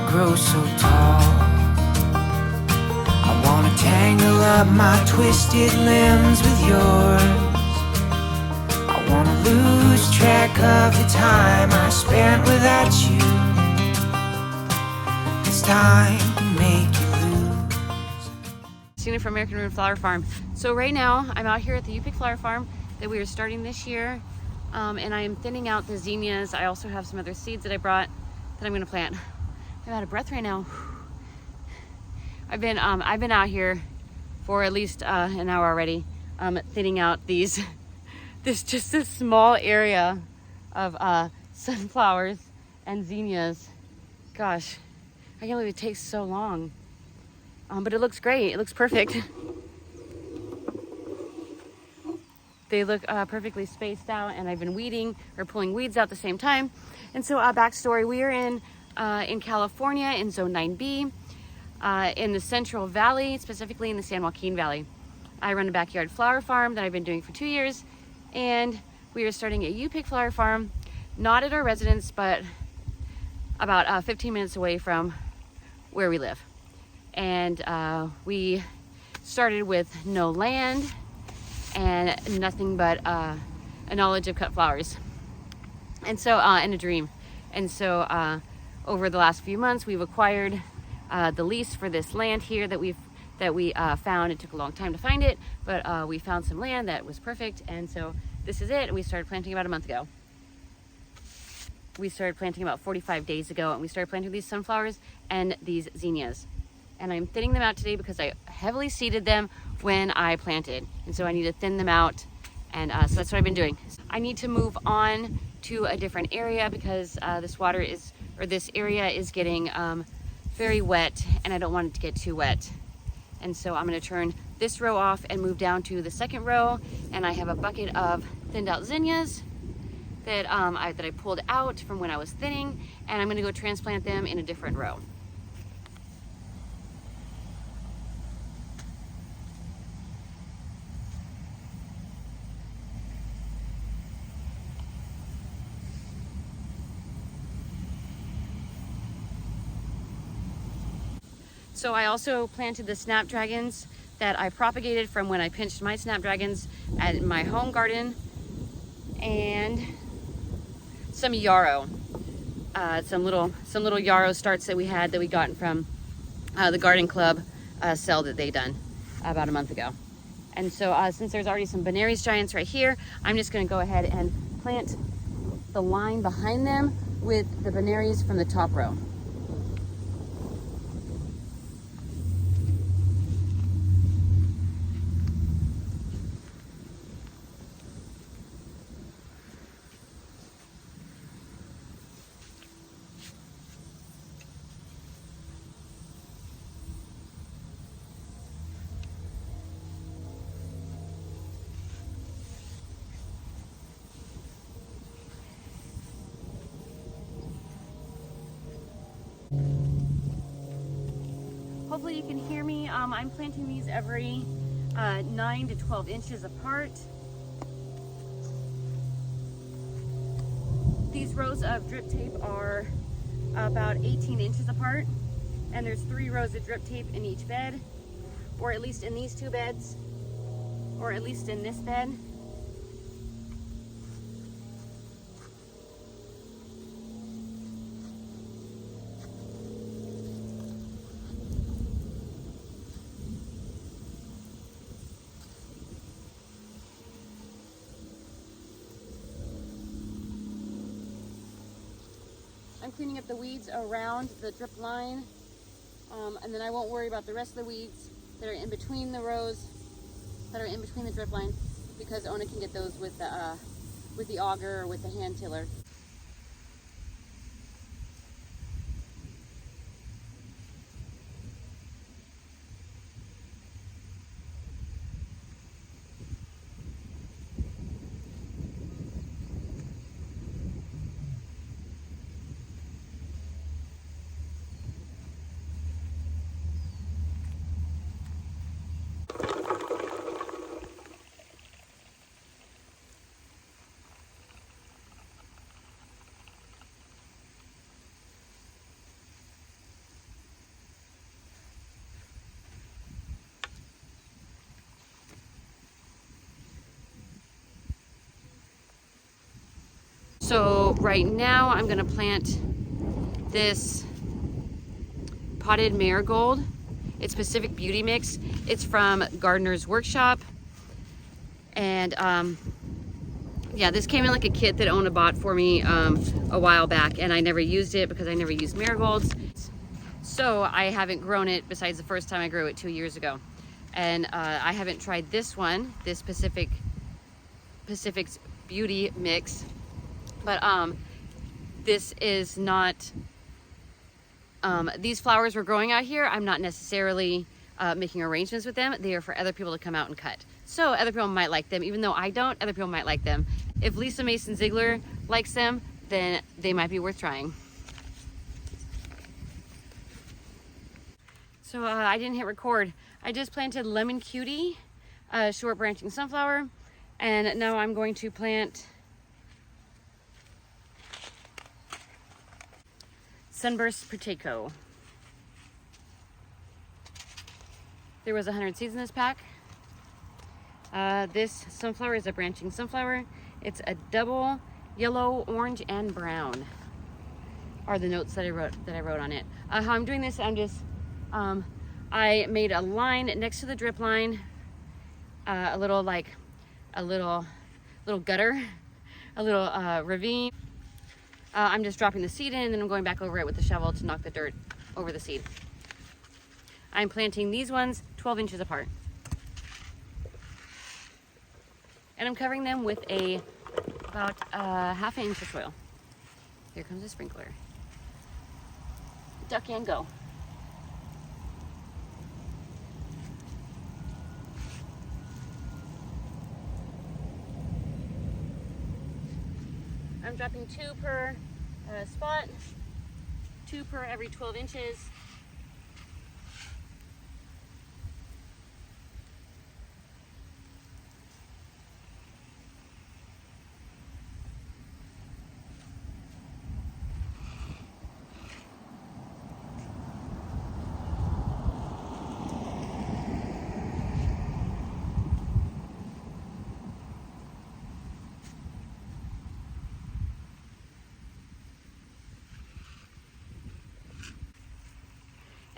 grow so tall. I wanna tangle up my twisted limbs with yours. I wanna lose track of the time I spent without you. It's time to make you lose. Christina from American Ruin Flower Farm. So right now I'm out here at the U-Pick Flower Farm that we are starting this year, and I am thinning out the zinnias. I also have some other seeds that I brought that I'm going to plant. I'm out of breath right now. I've been out here for at least an hour already, thinning out this just a small area of sunflowers and zinnias. Gosh, I can't believe it takes so long. But it looks great. It looks perfect. They look perfectly spaced out, and I've been weeding or pulling weeds out at the same time. And so, backstory: we are in California in Zone 9B, in the Central Valley, specifically in the San Joaquin Valley. I run a backyard flower farm that I've been doing for 2 years, and we are starting a U-Pick flower farm, not at our residence, but about 15 minutes away from where we live. And we started with no land and nothing but a knowledge of cut flowers, and so and a dream. And so over the last few months, we've acquired the lease for this land here that we found. It took a long time to find it, but we found some land that was perfect, and so this is it. And we started planting about a month ago. We started planting about 45 days ago, and we started planting these sunflowers and these zinnias. And I'm thinning them out today because I heavily seeded them when I planted, and so I need to thin them out, and so that's what I've been doing. I need to move on to a different area because this area is getting very wet, and I don't want it to get too wet. And so I'm going to turn this row off and move down to the second row, and I have a bucket of thinned out zinnias that I pulled out from when I was thinning, and I'm going to go transplant them in a different row. So I also planted the snapdragons that I propagated from when I pinched my snapdragons at my home garden, and some yarrow, some little yarrow starts that we gotten from the garden club sale that they done about a month ago. And so since there's already some Benares giants right here, I'm just going to go ahead and plant the line behind them with the Benares from the top row. Hopefully you can hear me. I'm planting these every 9 to 12 inches apart. These rows of drip tape are about 18 inches apart, and there's 3 rows of drip tape in each bed, or at least in these 2 beds, or at least in this bed. I'm cleaning up the weeds around the drip line, and then I won't worry about the rest of the weeds that are in between the rows, that are in between the drip line, because Ona can get those with the auger or with the hand tiller. So right now I'm gonna plant this potted marigold. It's Pacific Beauty Mix. It's from Gardener's Workshop. And yeah, this came in like a kit that Ona bought for me a while back, and I never used it because I never used marigolds. So I haven't grown it besides the first time I grew it 2 years ago. And I haven't tried this one, this Pacific's Beauty Mix. But this is not, these flowers were growing out here. I'm not necessarily making arrangements with them. They are for other people to come out and cut. So other people might like them, even though I don't, other people might like them. If Lisa Mason Ziegler likes them, then they might be worth trying. So I didn't hit record. I just planted Lemon Cutie, short branching sunflower, and now I'm going to plant Sunburst potato. There was 100 seeds in this pack. This sunflower is a branching sunflower. It's a double yellow, orange, and brown are the notes that I wrote on it. How I'm doing this, I'm just I made a line next to the drip line, a little gutter, a little ravine. I'm just dropping the seed in, and then I'm going back over it with the shovel to knock the dirt over the seed. I'm planting these ones 12 inches apart. And I'm covering them with about half an inch of soil. Here comes a sprinkler. Duck and go. I'm dropping 2 per spot, 2 per every 12 inches.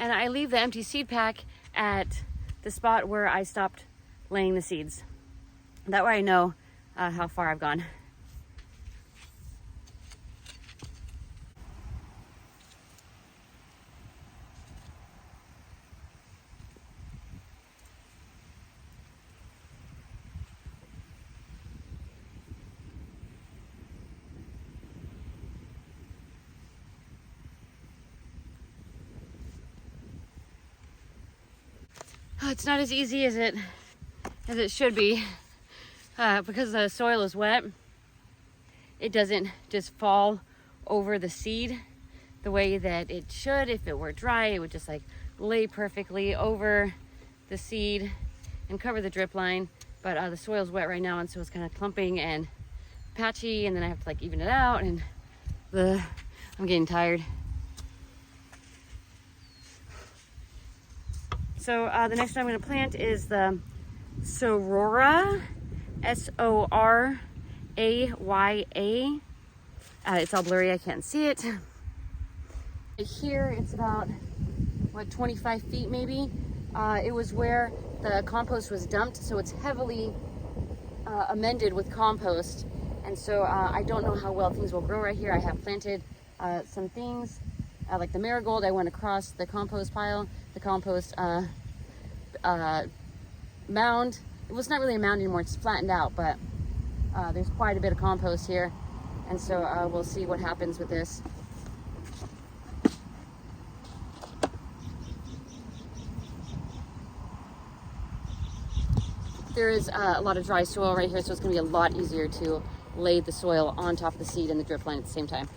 And I leave the empty seed pack at the spot where I stopped laying the seeds. That way I know how far I've gone. It's not as easy as it should be because the soil is wet. It doesn't just fall over the seed the way that it should. If it were dry, it would just like lay perfectly over the seed and cover the drip line. But the soil's wet right now, and so it's kind of clumping and patchy, and then I have to like even it out, and I'm getting tired. So the next one I'm going to plant is the Soraya, Soraya. It's all blurry, I can't see it. Here it's about, 25 feet maybe. It was where the compost was dumped, so it's heavily amended with compost. And so I don't know how well things will grow right here. I have planted some things, like the marigold. I went across the compost pile, the compost mound. It was not really a mound anymore, it's flattened out, but there's quite a bit of compost here. And so we'll see what happens with this. There is a lot of dry soil right here, so it's going to be a lot easier to lay the soil on top of the seed and the drip line at the same time.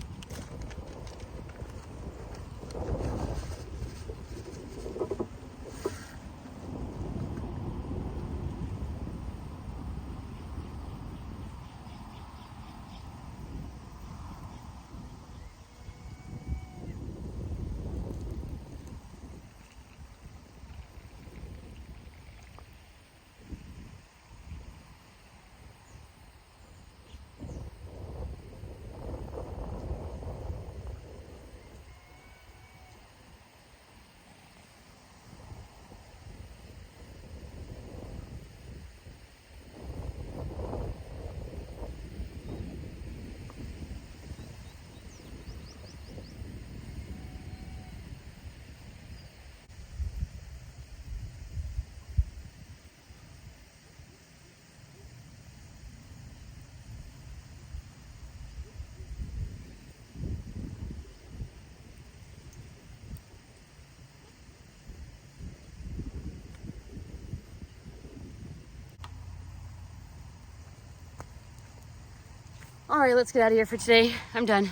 All right, let's get out of here for today. I'm done.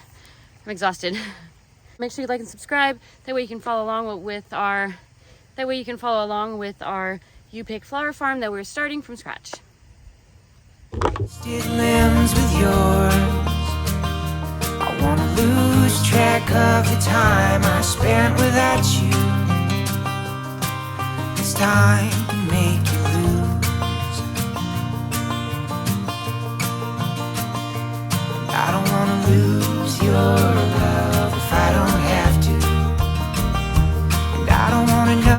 I'm exhausted. Make sure you like and subscribe. That way you can follow along with our You Pick flower farm that we're starting from scratch. Twisted limbs with yours. I wanna lose track of the time I spent without you. It's time